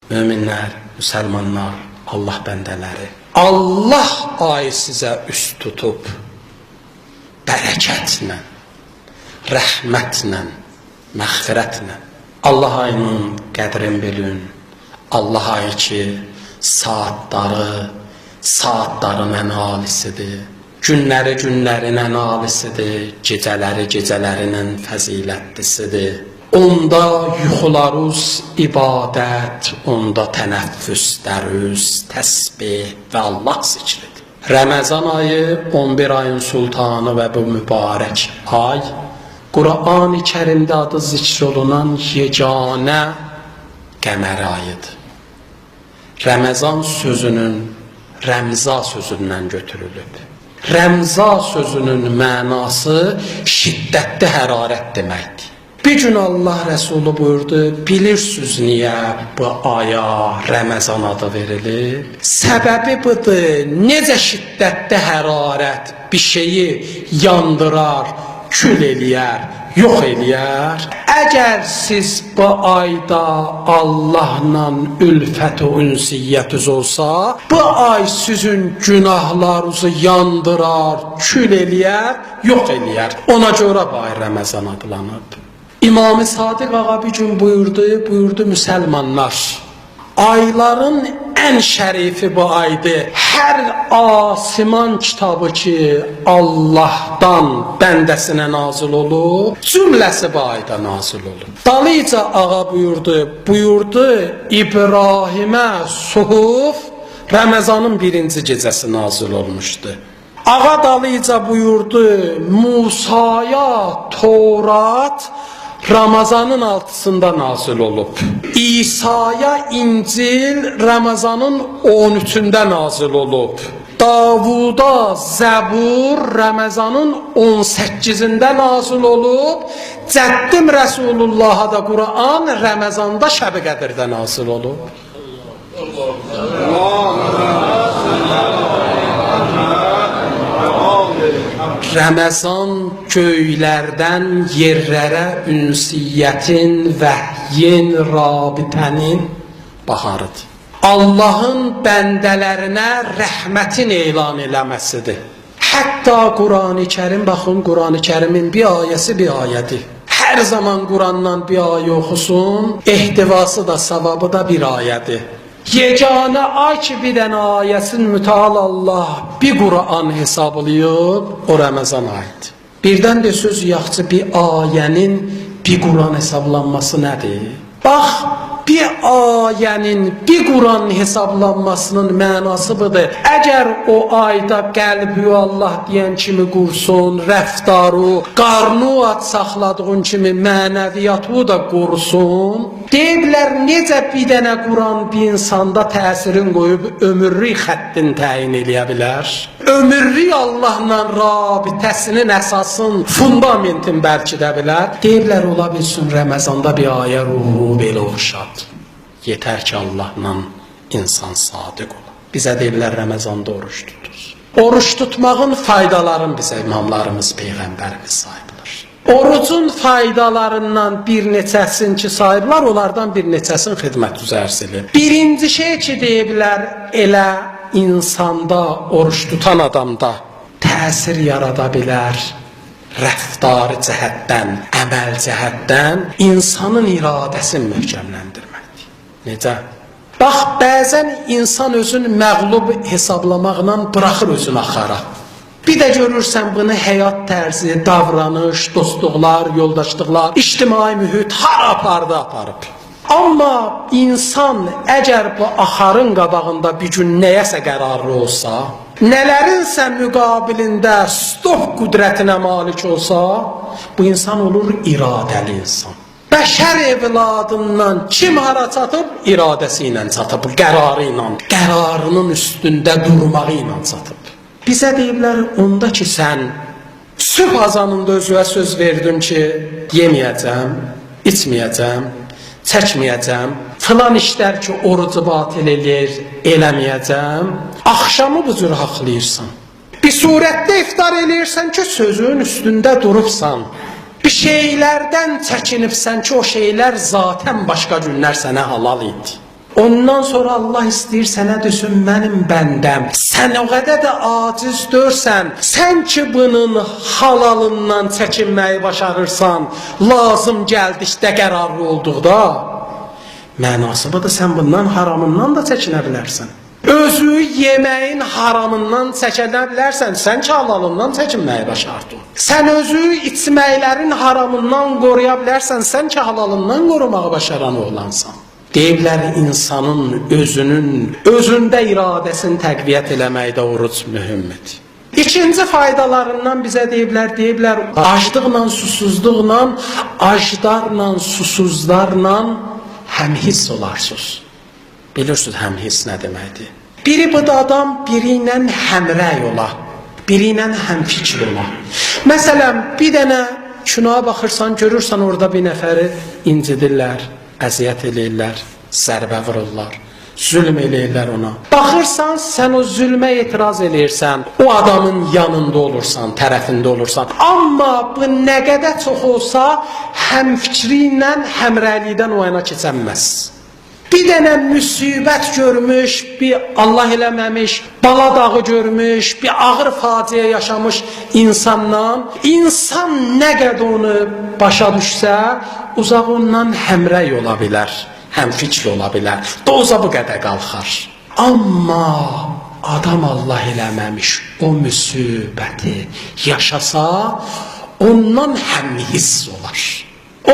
Möminlər, müsəlmanlar, Allah bəndələri, Allah ayı sizə üst tutub, bərəkətlə, rəhmətlə, məğfirətlə. Allah ayının qədrin bilin. Allah ayı ki, saatların ən alisidir. Günləri günlərin ən alisidir. Gecələri gecələrinin fəzilətlisidir. Onda yuxularız ibadət, onda tənəffüs dərüz, təsbih və Allah zikridir. Ramazan ayı 11 ayın sultanı və bu mübarək ay, Qur'an-ı Kərimdə adı zikr olunan yeganə qəmər ayıdır. Ramazan sözünün rəmza sözündən götürülüb. Rəmza sözünün mənası şiddətli hərarət deməkdir. Bir gün Allah Rəsulü buyurdu, bilirsiniz niyə bu aya Ramazan adı verilib? Səbəbi budur, necə şiddətli hərarət bir şeyi yandırar, kül eləyər, yox eləyər. Əgər siz bu ayda Allahla ülfət və ünsiyyətiniz olsa, bu ay sizin günahlarınızı yandırar, kül eləyər, yox eləyər. Ona görə bu ay Ramazan adlanıb. İmam-ı Sadiq ağa bir gün buyurdu müsəlmanlar, ayların ən şərifi bu aydır. Hər asiman kitabı ki Allahdan bəndəsinə nazil olub, cümləsi bu ayda nazil olub. Dalıca ağa buyurdu İbrahimə suhuf Ramazanın birinci gecəsi nazil olmuşdu. Ağa dalıca buyurdu Musaya Torat Ramazanın 6'sında nazil olub. İsa'ya İncil Ramazanın 13'ünde nazil olub. Davuda Zəbur Ramazanın 18'inde nazil olub. Cəddim Rəsulullah'a da Kur'an Ramazanda Şəb-i Qədirdə nazil olub. Ramazan göylərdən yerlərə ünsiyyətin, vəhyin, rabitənin baharıdır. Allahın bəndələrinə rəhmətin elan eləməsidir. Hətta Qur'an-ı Kərim, baxın Qur'an-ı Kərimin bir ayəsi bir ayədir. Hər zaman Qur'andan bir ayə oxusun, ehtivası da, savabı da bir ayədir. Yeganə ay ki bir dənə ayəsin mütəal Allah bir Qur'an hesablayıb, o Ramazan ayıdır. Birdən də söz yaxçı bir ayənin bir Qur'an hesablanması nədir? Bax, bir ayənin bir Qur'an hesablanmasının mənası budur. Əgər o ayda qəlbü Allah deyən kimi qursun, rəftarı, qarnı aç saxladığın kimi mənəviyyatı da qorusun. Deyiblər, necə bir dənə Qur'an bir insanda təsirin qoyub ömürlük xəttin təyin eləyə bilər? Ömürlük Allahla rabitəsinin əsasın, fundamentin bəlkidə bilər. Deyiblər, ola bilsin Ramazanda bir ayə ruhu belə oxşad. Yetər ki Allahla insan sadiq ola. Bizə deyirlər Ramazanda oruç tutur. Oruç tutmağın faydalarını bizə imamlarımız, peyğəmbərimiz sayıblar. Orucun faydalarından bir neçəsini ki sayıblar, onlardan bir neçəsini xidmət üzərsilir. Birinci şey ki deyiblər, elə insanda oruç tutan adamda təsir yarada bilər. Rəftarı cəhətdən, əməl cəhətdən insanın iradəsini möhkəmləndirməkdir. Necə? Bax, bəzən insan özünü məğlub hesablamaqla buraxır özünü axara. Bir də görürsən bunu həyat tərzi, davranış, dostluqlar, yoldaşlıqlar, ictimai mühit hara aparıb. Amma insan əgər bu axarın qabağında bir gün nəyəsə qərarlı olsa, nələrinsə müqabilində stop qüdrətinə malik olsa, bu insan olur iradəli insan. Bəşər evladından kim hara çatıb? İradəsi ilə çatıb, qərarı ilə, qərarının üstündə durmağı ilə çatıb. Bizə deyiblər, onda ki sən sübh azanında özüvə söz verdin ki, yeməyəcəm, içməyəcəm, çəkməyəcəm, filan işlər ki orucu batil eləyir, eləməyəcəm, axşamı bu cür haqlayırsan. Bir surətdə iftar eləyirsən ki, sözün üstündə durubsan. Bir şeylərdən çəkinibsən ki, o şeylər zaten başqa günlər sənə halal idi. Ondan sonra Allah istəyir sənə desin mənim bəndəm. Sən o qədər də aciz dörsən. Sən ki bunun halalından çəkinməyi başarırsan, lazım gəldikdə qərarlı olduqda, mənası budur, sən bundan haramından da çəkinə bilərsən. Özü yeməyin haramından çəkinə bilərsən, sən ki halalından çəkinməyi başardın. Sən özü içməklərin haramından qoruya bilərsən, sən ki halalından qorumağı başaran oğlansan. Deyiblər insanın özündə iradəsini təqviyyət eləməkdə oruc mühümdür. İkinci faydalarından bizə deyiblər, aclıqla, susuzluqla, acdarla, susuzlarla həmhiss olarsınız. Bilirsiniz həmhiss nə deməkdir? Biri bu da adam biri ilə həmrəy ola, biri ilə həmfikir ola. Məsələn, bir dənə kinoya baxırsan, görürsən orada bir nəfəri incidirlər, əziyyət eləyirlər, zərbə vururlar, zülm eləyirlər ona. Baxırsan, sən o zülmə etiraz eləyirsən, o adamın yanında olursan, tərəfində olursan. Amma bu nə qədər çox olsa, həmfikri ilə, həmrəylikdən o yana keçənməz. Bir dənə müsibət görmüş, bir Allah eləməmiş, bala dağı görmüş, bir ağır faciə yaşamış insandan, insan nə qədər onu başa düşsə, uzaq ondan həmrəy ola bilər, həmfikir ola bilər, doza bu qədər qalxar. Amma adam Allah eləməmiş, o müsibəti yaşasa, ondan həmhiss olar.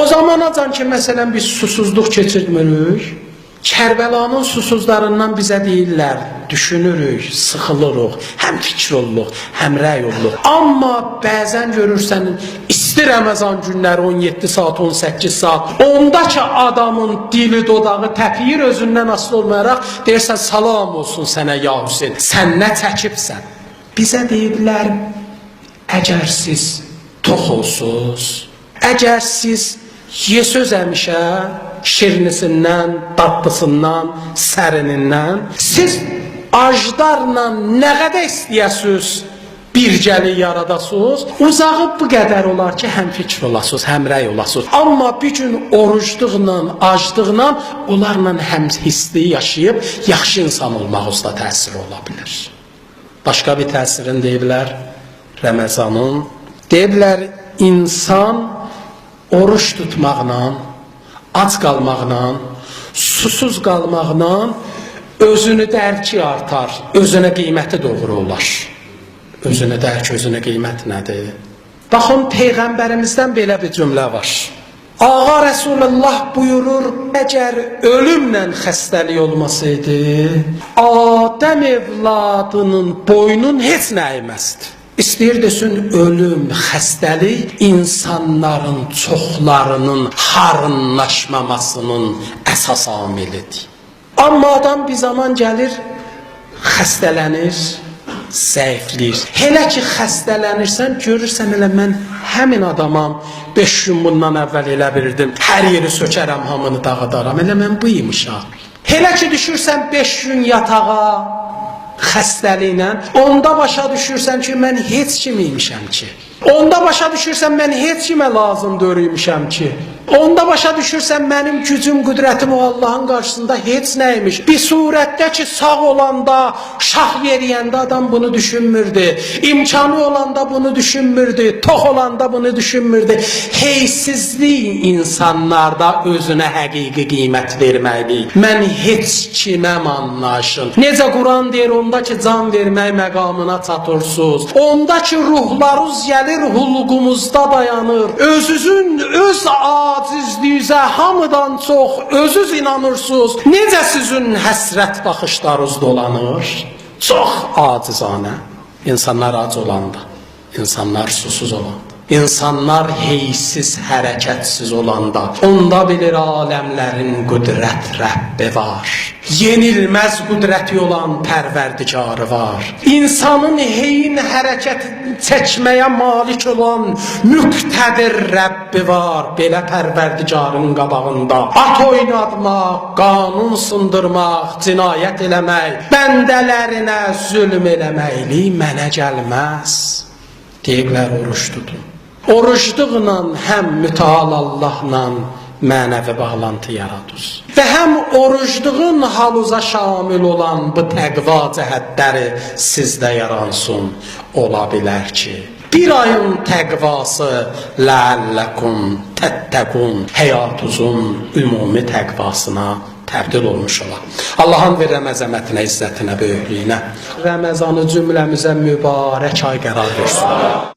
O zaman acan ki, məsələn, biz susuzluq keçirmirik, Kərbəlanın susuzlarından bizə deyirlər, düşünürük, sıxılırıq, həm fikir oluruq, həm rəy oluruq. Amma bəzən görürsən, isti Ramazan günləri 17 saat, 18 saat, onda ki adamın dili, dodağı təpiyir özündən asılı olmayaraq, deyirsən, salam olsun sənə ya Hüseyin, sən nə çəkibsən? Bizə deyirlər, əgər siz tox olsuz, əgər siz yesöz əmişə, şirinisindən, tatlısından, sərinindən, siz acdarla nə qədər istəyəsiniz, bircəlik yaradasınız, uzağı bu qədər olar ki, həm fikir olasınız, həm rəy olasınız. Amma bir gün orucluqla, aclıqla, onlarla həm hisli yaşayıb, yaxşı insan olmağınızda təsir ola bilir. Başqa bir təsirin deyiblər, Ramazanın, deyiblər, insan oruç tutmaqla, ac qalmaqla, susuz qalmaqla özünü dərki artar, özünə qiyməti doğru olar. Özünü dərk, özünə qiymət nədir? Baxın, Peyğəmbərimizdən belə bir cümlə var. Ağa Resulullah buyurur, əgər ölümlə xəstəlik olmasaydı, Adəm evladının boynun heç nə əyməzdi. İstəyir desin, ölüm, xəstəlik insanların çoxlarının harınlaşmamasının əsas amilidir. Amma adam bir zaman gəlir, xəstələnir, zəifləyir. Hələ ki xəstələnirsən, görürsən, elə mən həmin adamam, 5 gün bundan əvvəl elə bilirdim, hər yeri sökərəm, hamını dağıdaram, elə mən buymuşam. Hələ ki düşürsən 5 gün yatağa, xəstəliklə, onda başa düşürsən ki, mən heç kimiymişəm ki. Onda başa düşürsən, mən heç kimə lazım dörüymüşəm ki. Onda başa düşürsən, mənim gücüm, qüdrətim o Allahın qarşısında heç nəymiş. Bir surətdə ki, sağ olanda, şah veriyəndə adam bunu düşünmürdü. İmkanı olanda bunu düşünmürdü. Tox olanda bunu düşünmürdü. Heysizlik insanlarda özünə həqiqi qiymət verməkdir. Mən heç kiməm anlaşın. Necə Quran deyir, onda ki, can vermək məqamına çatırsınız. Onda ki, ruhlarınız gəlir, hulqumuzda dayanır. Özünüzün, öz acizliyizə hamıdan çox özünüz inanırsınız. Necə sizin həsrət baxışlarınız dolanır? Çox acizanə. İnsanlar ac olanda, insanlar susuz olanda, insanlar heysiz, hərəkətsiz olanda, onda bilir aləmlərin qüdrət Rəbbi var. Yenilməz qüdrəti olan pərverdigarı var. İnsanın heyin hərəkət çəkməyə malik olan müqtədir Rəbbi var. Belə pərverdigarın qabağında at oynatmaq, qanun sındırmaq, cinayət eləmək, bəndələrinə zülm eləməklik mənə gəlməz. Deyiblər, oruç tutun. Orucluqla həm müteal Allahla mənəvi bağlantı yaradır. Və həm orucluğun haluza şamil olan bu təqva cəhətləri sizdə yaransın. Ola bilər ki, bir ayın təqvası ləalləkum təttəqun həyatınızın ümumi təqvasına təbdil olmuş ola. Allah'ın verəm əzəmətinə, izzətinə, böyüklüyünə Ramazanı cümləmizə mübarək ay qərar versin.